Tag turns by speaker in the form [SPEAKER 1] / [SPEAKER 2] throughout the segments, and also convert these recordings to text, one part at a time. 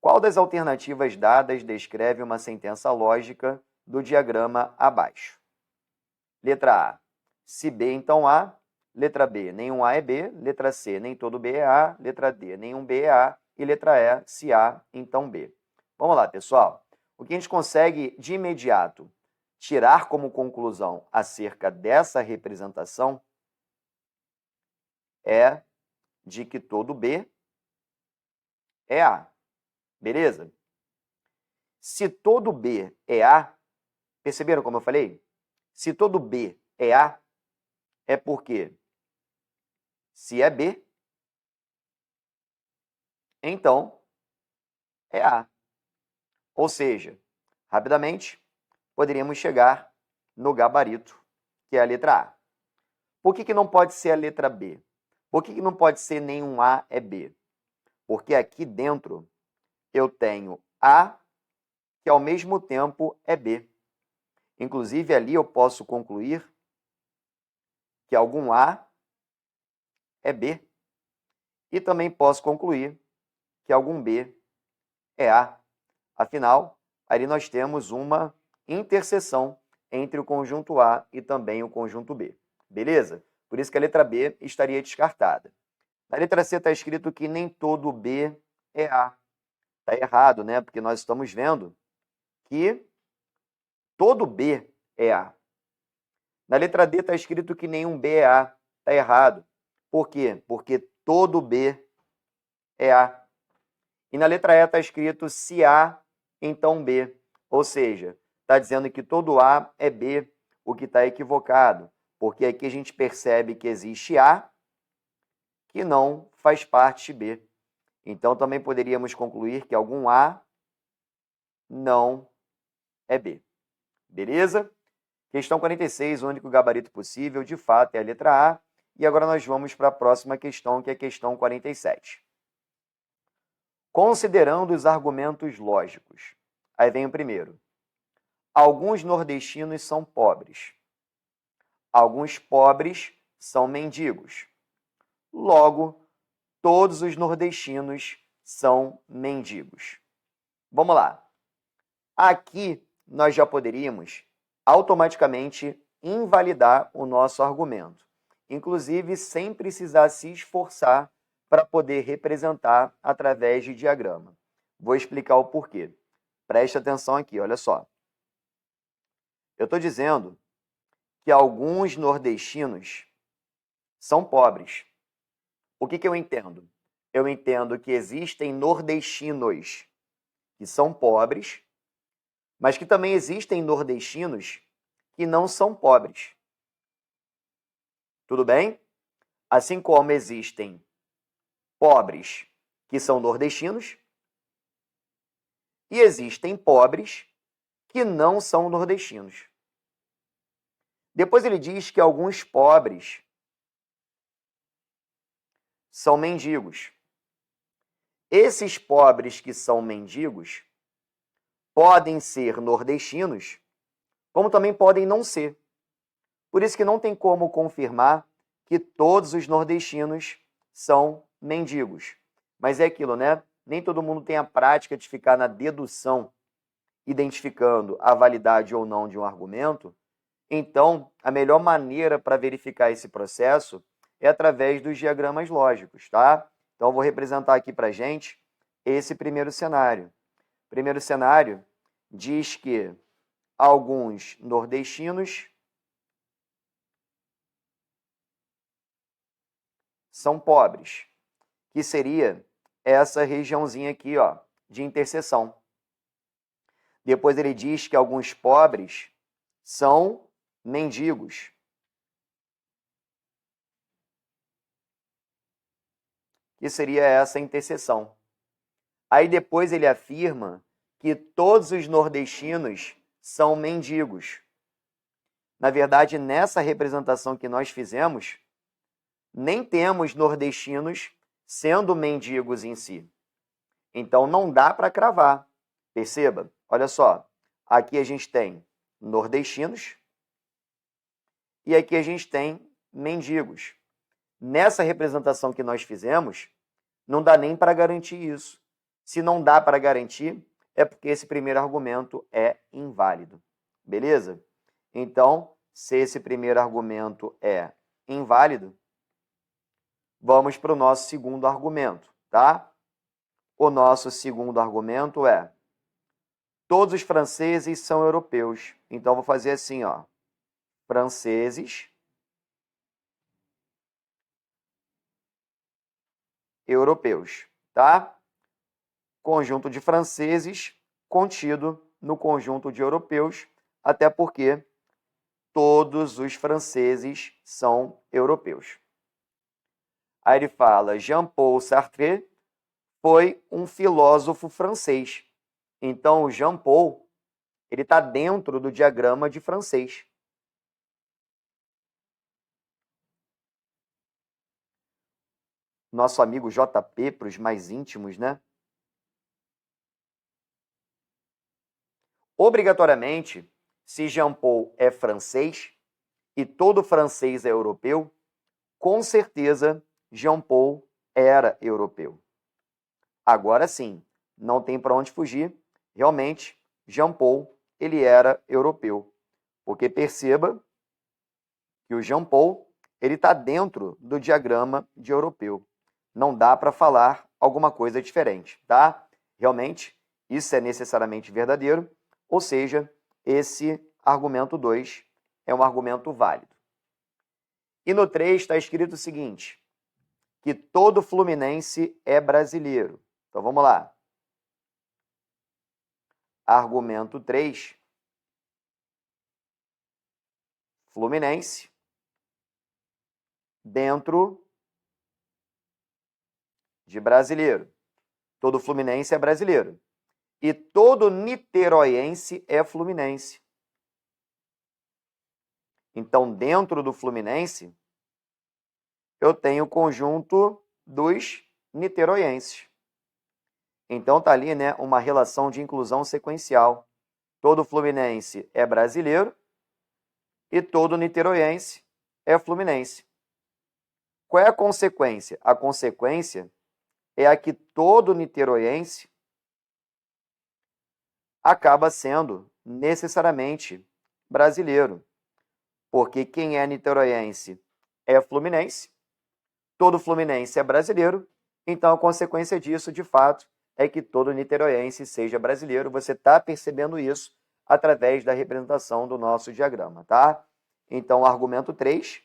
[SPEAKER 1] Qual das alternativas dadas descreve uma sentença lógica do diagrama abaixo? Letra A, se B, então A. Letra B, nenhum A é B. Letra C, nem todo B é A. Letra D, nenhum B é A. E letra E, se A, então B. Vamos lá, pessoal. O que a gente consegue de imediato tirar como conclusão acerca dessa representação é de que todo B é A. Beleza? Se todo B é A, perceberam como eu falei? Se todo B é A, é porque se é B, então é A. Ou seja, rapidamente, poderíamos chegar no gabarito, que é a letra A. Por que não pode ser a letra B? Por que não pode ser nenhum A é B? Porque aqui dentro eu tenho A, que ao mesmo tempo é B. Inclusive, ali eu posso concluir que algum A é B. E também posso concluir que algum B é A. Afinal, ali nós temos uma interseção entre o conjunto A e também o conjunto B. Beleza? Por isso que a letra B estaria descartada. Na letra C está escrito que nem todo B é A. Está errado, né? Porque nós estamos vendo que todo B é A. Na letra D está escrito que nenhum B é A. Está errado. Por quê? Porque todo B é A. E na letra E está escrito se A, então B. Ou seja, está dizendo que todo A é B, o que está equivocado. Porque aqui a gente percebe que existe A que não faz parte B. Então, também poderíamos concluir que algum A não é B. Beleza? Questão 46, o único gabarito possível, de fato, é a letra A. E agora nós vamos para a próxima questão, que é a questão 47. Considerando os argumentos lógicos. Aí vem o primeiro. Alguns nordestinos são pobres. Alguns pobres são mendigos. Logo, todos os nordestinos são mendigos. Vamos lá. Aqui nós já poderíamos automaticamente invalidar o nosso argumento, inclusive sem precisar se esforçar para poder representar através de diagrama. Vou explicar o porquê. Preste atenção aqui, olha só. Eu estou dizendo que alguns nordestinos são pobres. O que eu entendo? Eu entendo que existem nordestinos que são pobres, mas que também existem nordestinos que não são pobres. Tudo bem? Assim como existem pobres que são nordestinos e existem pobres que não são nordestinos. Depois ele diz que alguns pobres são mendigos. Esses pobres que são mendigos podem ser nordestinos, como também podem não ser. Por isso que não tem como confirmar que todos os nordestinos são mendigos. Mas é aquilo, né? Nem todo mundo tem a prática de ficar na dedução, identificando a validade ou não de um argumento. Então, a melhor maneira para verificar esse processo é através dos diagramas lógicos, tá? Então, eu vou representar aqui para a gente esse primeiro cenário. O primeiro cenário diz que alguns nordestinos são pobres, que seria essa regiãozinha aqui, ó, de interseção. Depois ele diz que alguns pobres são mendigos. Que seria essa interseção. Aí depois ele afirma que todos os nordestinos são mendigos. Na verdade, nessa representação que nós fizemos, nem temos nordestinos sendo mendigos em si. Então, não dá para cravar. Perceba, olha só, aqui a gente tem nordestinos e aqui a gente tem mendigos. Nessa representação que nós fizemos, não dá nem para garantir isso, Se não dá para garantir, é porque esse primeiro argumento é inválido. Beleza? Então, se esse primeiro argumento é inválido, vamos para o nosso segundo argumento, tá? O nosso segundo argumento é: todos os franceses são europeus. Então, vou fazer assim, ó. Franceses europeus, tá? Conjunto de franceses contido no conjunto de europeus, até porque todos os franceses são europeus. Aí ele fala: Jean-Paul Sartre foi um filósofo francês. Então, o Jean-Paul, ele está dentro do diagrama de francês. Nosso amigo JP, para os mais íntimos, né? Obrigatoriamente, se Jean-Paul é francês e todo francês é europeu, com certeza Jean-Paul era europeu. Agora sim, não tem para onde fugir. Realmente, Jean-Paul, ele era europeu. Porque perceba que o Jean-Paul, ele está dentro do diagrama de europeu. Não dá para falar alguma coisa diferente, tá? Realmente, isso é necessariamente verdadeiro, ou seja, esse argumento 2 é um argumento válido. E no 3 está escrito o seguinte, que todo fluminense é brasileiro. Então, vamos lá. Argumento 3. Fluminense dentro de brasileiro. Todo fluminense é brasileiro. E todo niteroiense é fluminense. Então, dentro do fluminense, eu tenho o conjunto dos niteroienses. Então, está ali, né, uma relação de inclusão sequencial. Todo fluminense é brasileiro e todo niteroiense é fluminense. Qual é a consequência? A consequência é a que todo niteroiense acaba sendo necessariamente brasileiro. Porque quem é niteroiense é fluminense, todo fluminense é brasileiro, então a consequência disso, de fato, é que todo niteroiense seja brasileiro. Você está percebendo isso através da representação do nosso diagrama, tá? Então, o argumento 3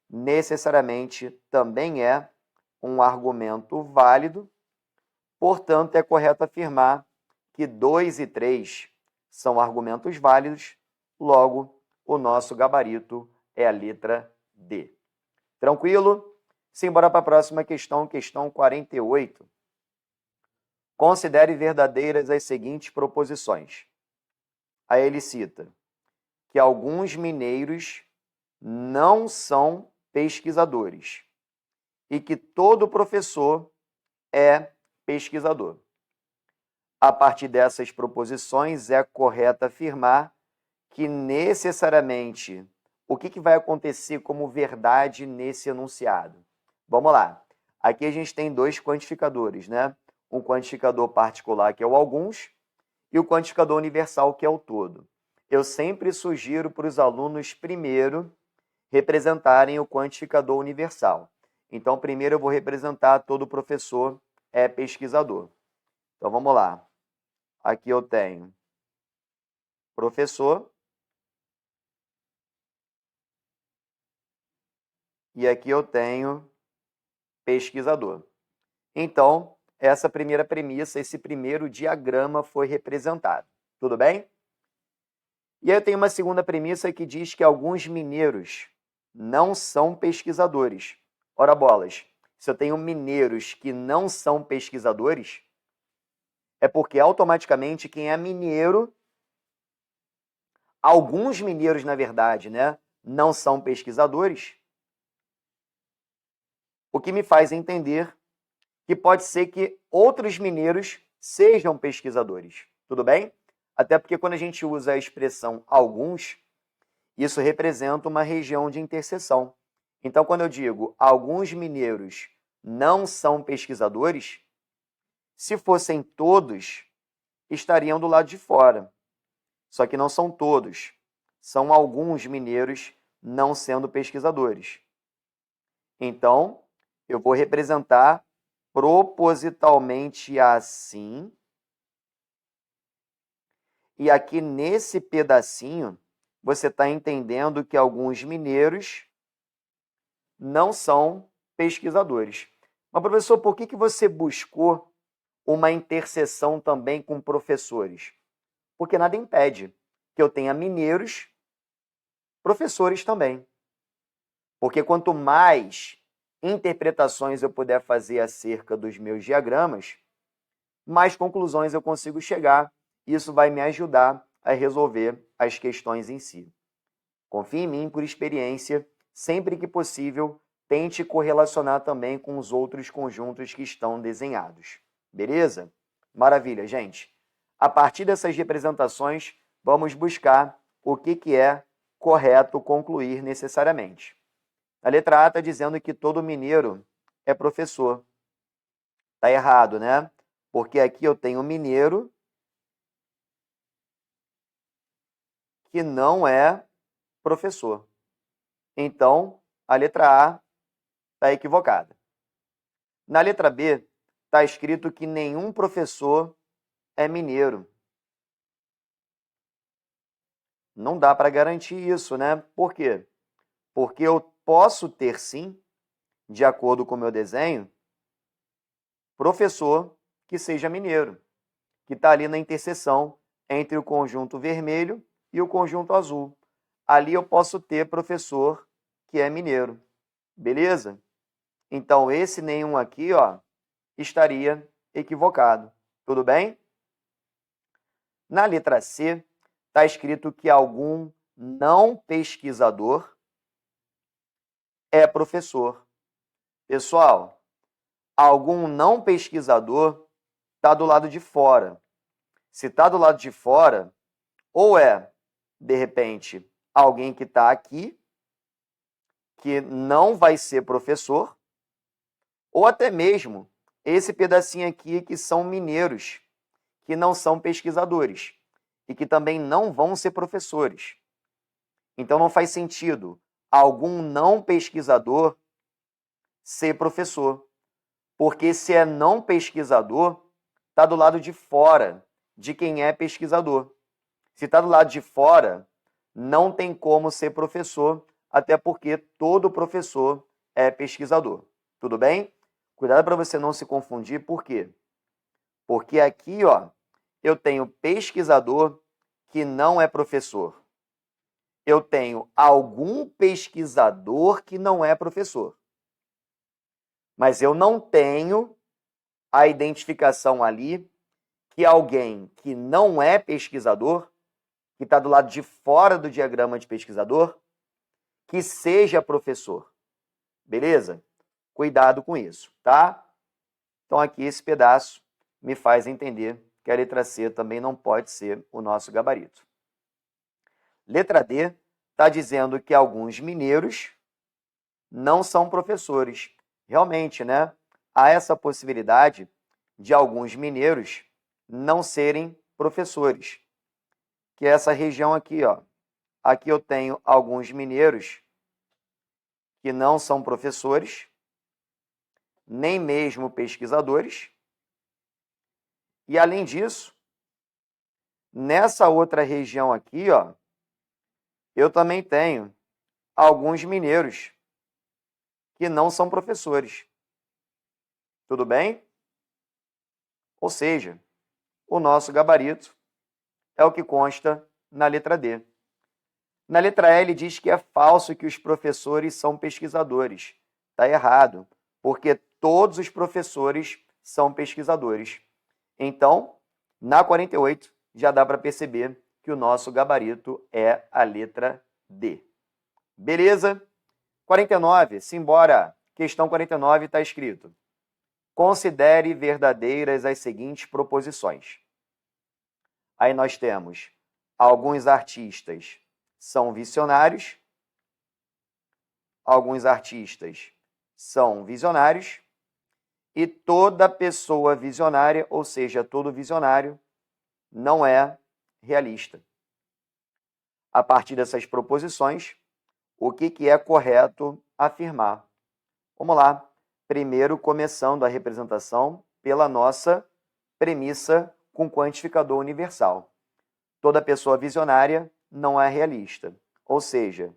[SPEAKER 1] necessariamente também é um argumento válido, portanto, é correto afirmar que 2 e 3 são argumentos válidos, logo, o nosso gabarito é a letra D. Tranquilo? Simbora para a próxima questão, questão 48. Considere verdadeiras as seguintes proposições. Aí ele cita que alguns mineiros não são pesquisadores e que todo professor é pesquisador. A partir dessas proposições, é correto afirmar que necessariamente o que vai acontecer como verdade nesse enunciado? Vamos lá. Aqui a gente tem dois quantificadores, né? Um quantificador particular, que é o alguns, e o quantificador universal, que é o todo. Eu sempre sugiro para os alunos, primeiro, representarem o quantificador universal. Então, primeiro eu vou representar todo professor é pesquisador. Então, vamos lá. Aqui eu tenho professor. E aqui eu tenho pesquisador. Então, essa primeira premissa, esse primeiro diagrama foi representado. Tudo bem? E aí eu tenho uma segunda premissa que diz que alguns mineiros não são pesquisadores. Ora bolas, se eu tenho mineiros que não são pesquisadores, é porque automaticamente quem é mineiro, alguns mineiros, na verdade, né, não são pesquisadores, o que me faz entender que pode ser que outros mineiros sejam pesquisadores. Tudo bem? Até porque quando a gente usa a expressão alguns, isso representa uma região de interseção. Então, quando eu digo alguns mineiros não são pesquisadores, Se fossem todos, estariam do lado de fora. Só que não são todos. São alguns mineiros não sendo pesquisadores. Então, eu vou representar propositalmente assim. E aqui nesse pedacinho, você está entendendo que alguns mineiros não são pesquisadores. Mas, professor, por que você buscou uma interseção também com professores? Porque nada impede que eu tenha mineiros, professores também. Porque quanto mais interpretações eu puder fazer acerca dos meus diagramas, mais conclusões eu consigo chegar. Isso vai me ajudar a resolver as questões em si. Confie em mim por experiência. Sempre que possível, tente correlacionar também com os outros conjuntos que estão desenhados. Beleza? Maravilha, gente. A partir dessas representações, vamos buscar o que é correto concluir necessariamente. A letra A está dizendo que todo mineiro é professor. Está errado, né? Porque aqui eu tenho mineiro que não é professor. Então, a letra A está equivocada. Na letra B, está escrito que nenhum professor é mineiro. Não dá para garantir isso, né? Por quê? Porque eu posso ter, sim, de acordo com o meu desenho, professor que seja mineiro, que está ali na interseção entre o conjunto vermelho e o conjunto azul. Ali eu posso ter professor que é mineiro. Beleza? Então, esse nenhum aqui, ó, estaria equivocado. Tudo bem? Na letra C, está escrito que algum não pesquisador é professor. Pessoal, algum não pesquisador está do lado de fora. Se está do lado de fora, ou é, de repente, alguém que está aqui, que não vai ser professor, ou até mesmo esse pedacinho aqui que são mineiros, que não são pesquisadores e que também não vão ser professores. Então não faz sentido algum não pesquisador ser professor, porque se é não pesquisador, está do lado de fora de quem é pesquisador. Se está do lado de fora, não tem como ser professor, até porque todo professor é pesquisador. Tudo bem? Cuidado para você não se confundir, por quê? Porque aqui, ó, eu tenho pesquisador que não é professor. Eu tenho algum pesquisador que não é professor. Mas eu não tenho a identificação ali que alguém que não é pesquisador, que está do lado de fora do diagrama de pesquisador, que seja professor. Beleza? Cuidado com isso, tá? Então aqui esse pedaço me faz entender que a letra C também não pode ser o nosso gabarito. Letra D está dizendo que alguns mineiros não são professores. Realmente, né? Há essa possibilidade de alguns mineiros não serem professores. Que é essa região aqui, ó. Aqui eu tenho alguns mineiros que não são professores, nem mesmo pesquisadores. E, além disso, nessa outra região aqui, ó, eu também tenho alguns mineiros que não são professores. Tudo bem? Ou seja, o nosso gabarito é o que consta na letra D. Na letra E, ele diz que é falso que os professores são pesquisadores. Está errado, porque todos os professores são pesquisadores. Então, na 48, já dá para perceber que o nosso gabarito é a letra D. Beleza? 49, simbora. Questão 49 está escrito: considere verdadeiras as seguintes proposições. Aí nós temos alguns artistas são visionários, alguns artistas são visionários, E toda pessoa visionária, ou seja, todo visionário, não é realista. A partir dessas proposições, o que é correto afirmar? Vamos lá. Primeiro, começando a representação pela nossa premissa com quantificador universal. Toda pessoa visionária não é realista. Ou seja,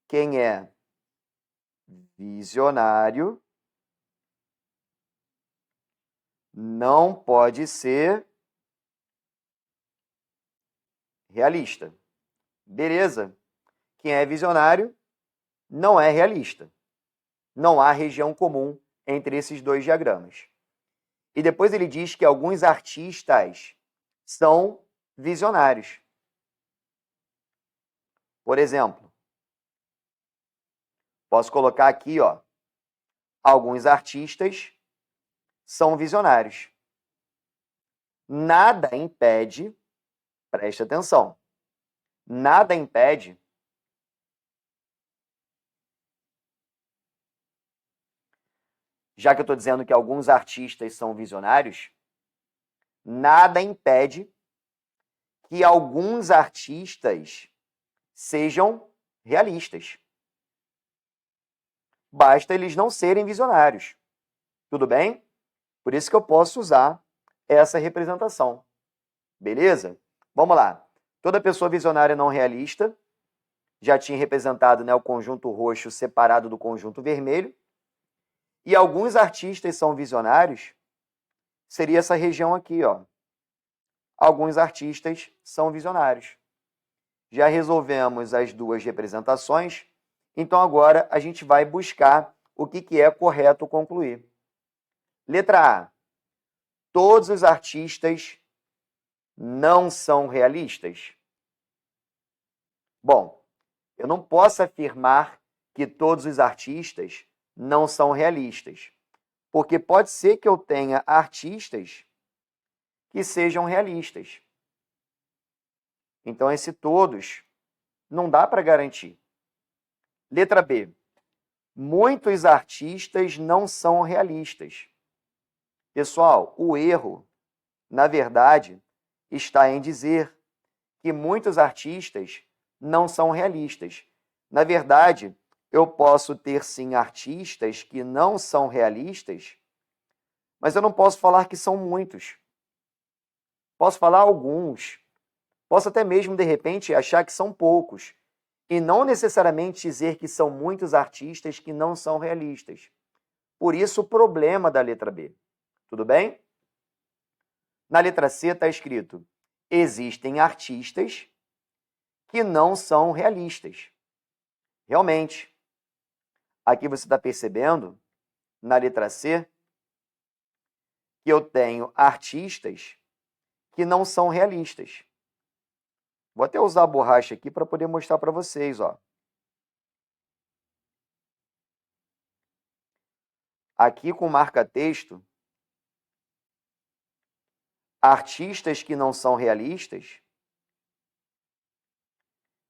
[SPEAKER 1] quem é visionário não pode ser realista. Beleza. Quem é visionário não é realista. Não há região comum entre esses dois diagramas. E depois ele diz que alguns artistas são visionários. Por exemplo, posso colocar aqui, ó, alguns artistas são visionários. Nada impede, preste atenção, nada impede já que eu estou dizendo que alguns artistas são visionários, nada impede que alguns artistas sejam realistas. Basta eles não serem visionários. Tudo bem? Por isso que eu posso usar essa representação. Beleza? Vamos lá. Toda pessoa visionária não realista, já tinha representado, né, o conjunto roxo separado do conjunto vermelho. E alguns artistas são visionários, seria essa região aqui, ó. Alguns artistas são visionários. Já resolvemos as duas representações, então agora a gente vai buscar o que é correto concluir. Letra A. Todos os artistas não são realistas? Bom, eu não posso afirmar que todos os artistas não são realistas, porque pode ser que eu tenha artistas que sejam realistas. Então, esse todos não dá para garantir. Letra B. Muitos artistas não são realistas. Pessoal, o erro, na verdade, está em dizer que muitos artistas não são realistas. Na verdade, eu posso ter, sim, artistas que não são realistas, mas eu não posso falar que são muitos. Posso falar alguns. Posso até mesmo, de repente, achar que são poucos. E não necessariamente dizer que são muitos artistas que não são realistas. Por isso, o problema da letra B. Tudo bem? Na letra C está escrito: existem artistas que não são realistas. Realmente, aqui você está percebendo, na letra C, que eu tenho artistas que não são realistas. Vou até usar a borracha aqui para poder mostrar para vocês, ó. Aqui com marca-texto, artistas que não são realistas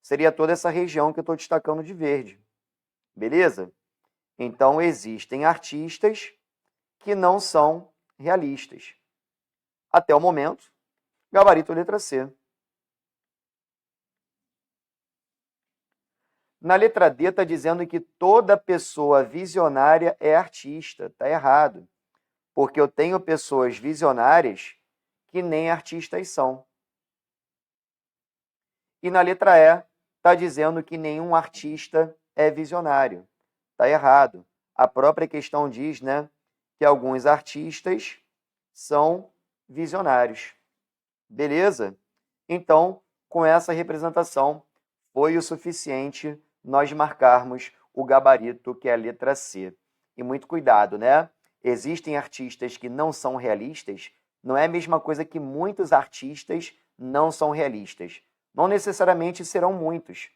[SPEAKER 1] seria toda essa região que eu estou destacando de verde. Beleza? Então, existem artistas que não são realistas. Até o momento, gabarito letra C. Na letra D está dizendo que toda pessoa visionária é artista. Está errado. Porque eu tenho pessoas visionárias que nem artistas são. E na letra E está dizendo que nenhum artista é visionário. Está errado. A própria questão diz, né, que alguns artistas são visionários. Beleza? Então, com essa representação, foi o suficiente nós marcarmos o gabarito, que é a letra C. E muito cuidado, né? Existem artistas que não são realistas, não é a mesma coisa que muitos artistas não são realistas. Não necessariamente serão muitos,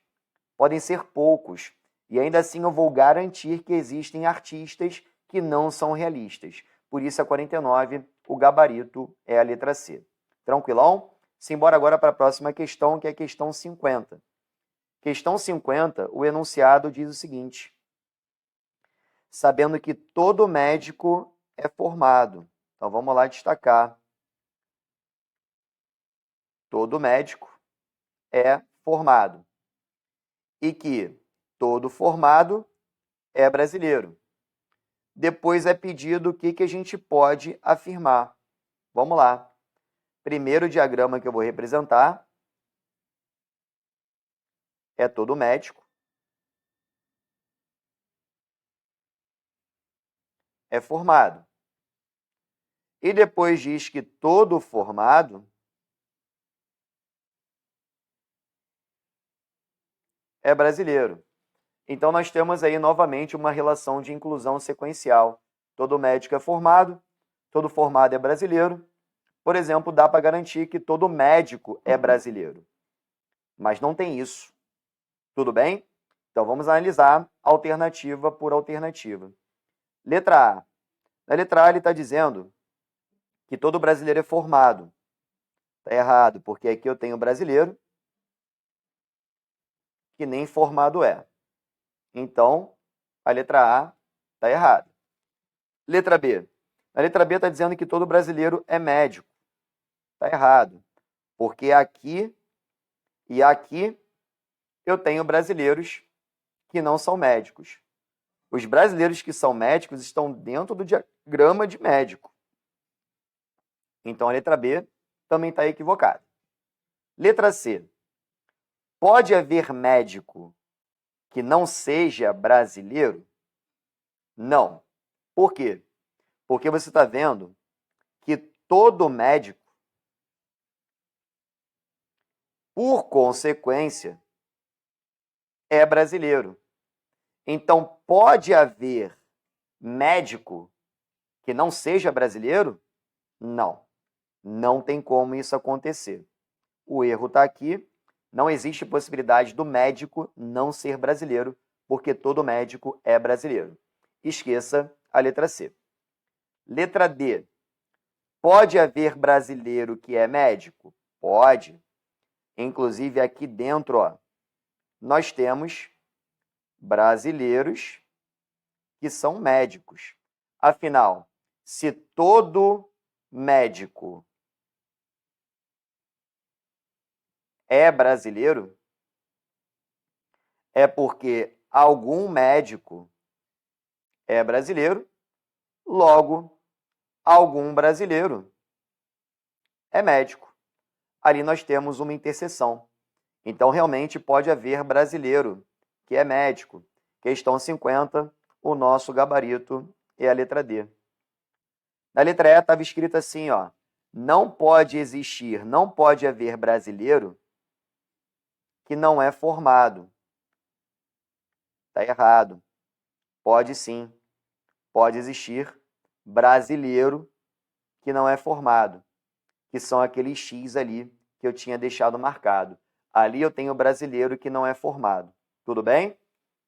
[SPEAKER 1] podem ser poucos. E ainda assim eu vou garantir que existem artistas que não são realistas. Por isso, a 49, o gabarito é a letra C. Tranquilão? Simbora agora para a próxima questão, que é a questão 50. Questão 50, o enunciado diz o seguinte: sabendo que todo médico é formado. Então, vamos lá destacar. Todo médico é formado. E que todo formado é brasileiro. Depois é pedido o que a gente pode afirmar. Vamos lá. Primeiro diagrama que eu vou representar é todo médico é formado. E depois diz que todo formado é brasileiro. Então, nós temos aí novamente uma relação de inclusão sequencial. Todo médico é formado, todo formado é brasileiro. Por exemplo, dá para garantir que todo médico é brasileiro. Mas não tem isso. Tudo bem? Então, vamos analisar alternativa por alternativa. Letra A. Na letra A, ele está dizendo que todo brasileiro é formado. Está errado, porque aqui eu tenho brasileiro que nem formado é. Então, a letra A está errada. Letra B. Na letra B está dizendo que todo brasileiro é médico. Está errado, porque aqui e aqui eu tenho brasileiros que não são médicos. Os brasileiros que são médicos estão dentro do diagrama de médico. Então, a letra B também está equivocada. Letra C. Pode haver médico que não seja brasileiro? Não. Por quê? Porque você está vendo que todo médico, por consequência, é brasileiro. Então, pode haver médico que não seja brasileiro? Não. Não tem como isso acontecer. O erro está aqui. Não existe possibilidade do médico não ser brasileiro, porque todo médico é brasileiro. Esqueça a letra C. Letra D. Pode haver brasileiro que é médico? Pode. Inclusive, aqui dentro, ó, nós temos brasileiros que são médicos. Afinal, se todo médico é brasileiro, é porque algum médico é brasileiro, logo, algum brasileiro é médico. Ali nós temos uma interseção. Então, realmente, pode haver brasileiro que é médico. Questão 50, o nosso gabarito é a letra D. Na letra E estava escrito assim, ó, não pode existir, não pode haver brasileiro que não é formado. Está errado. Pode sim. Pode existir brasileiro que não é formado, que são aqueles X ali que eu tinha deixado marcado. Ali eu tenho brasileiro que não é formado. Tudo bem?